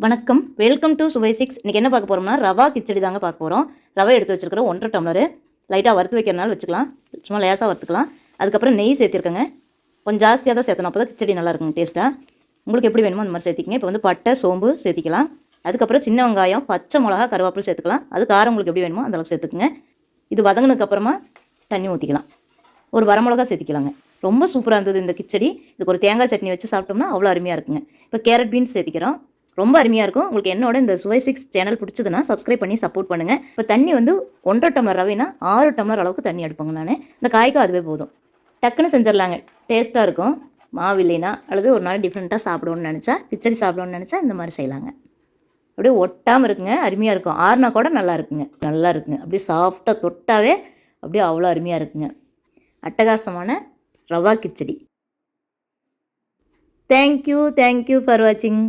வணக்கம், welcome to சுவை six. இன்றைக்கி என்ன பார்க்க போகிறோம்னா ரவா கிச்சடி தாங்க பார்க்க போகிறோம். ரவை எடுத்து வச்சுருக்கிறோம் 1.5 டம்ளரு. லைட்டாக வறுத்து வைக்கிறனால வச்சுக்கலாம், சும்மா லேசாக வறுத்துக்கலாம். அதுக்கப்புறம் நெய் சேர்த்திருக்கேங்க. கொஞ்சம் ஜாஸ்தியாக தான் சேர்த்தணும், அப்போ தான் கிச்சடி நல்லாயிருக்கும் டேஸ்ட்டாக. உங்களுக்கு எப்படி வேணுமோ அந்த மாதிரி சேர்த்திக்கிங்க. இப்போ வந்து பட்டை சோம்பு சேர்த்திக்கலாம். அதுக்கப்புறம் சின்ன வெங்காயம், பச்சை மிளகா, கருவேப்பிலை சேர்த்துக்கலாம். அது காரம் உங்களுக்கு எப்படி வேணுமோ அந்தளவுக்கு சேர்த்துக்குங்க. இது வதங்கினதுக்கப்புறமா தண்ணி ஊற்றிக்கலாம். ஒரு வரமிளகா சேர்த்திக்கலாங்க. ரொம்ப சூப்பராக இருந்தது இந்த கிச்சடி. இதுக்கு ஒரு தேங்காய் சட்னி வச்சு சாப்பிட்டோம்னா அவ்வளோ அருமையாக இருக்குங்க. இப்போ கேரட் பீன்ஸ் சேர்த்திக்கிறோம். ரொம்ப அருமையாக இருக்கும். உங்களுக்கு என்னோட இந்த சுவை சிக்ஸ் சேனல் பிடிச்சதுன்னா சப்ஸ்கிரைப் பண்ணி சப்போர்ட் பண்ணுங்கள். இப்போ தண்ணி வந்து 1.5 டம்ளர் ரவைனா 6 டம்ளர் அளவுக்கு தண்ணி எடுப்பேங்க நான். இந்த காய்க்கு அதுவே போதும், டக்குன்னு செஞ்சிடலாங்க. டேஸ்ட்டாக இருக்கும். மாவு இல்லைன்னா அல்லது ஒரு நாள் டிஃப்ரெண்ட்டாக சாப்பிடணும்னு நினச்சா, கிச்சடி சாப்பிடணும்னு நினச்சா இந்த மாதிரி செய்யலாங்க. அப்படியே ஒட்டாமல் இருக்குங்க, அருமையாக இருக்கும். ஆறுனா கூட நல்லா இருக்குங்க, நல்லா இருக்குங்க. அப்படியே சாஃப்டாக தொட்டாவே அப்படியே அவ்வளோ அருமையாக இருக்குங்க. அட்டகாசமான ரவா கிச்சடி. தேங்க்யூ ஃபார் வாட்சிங்.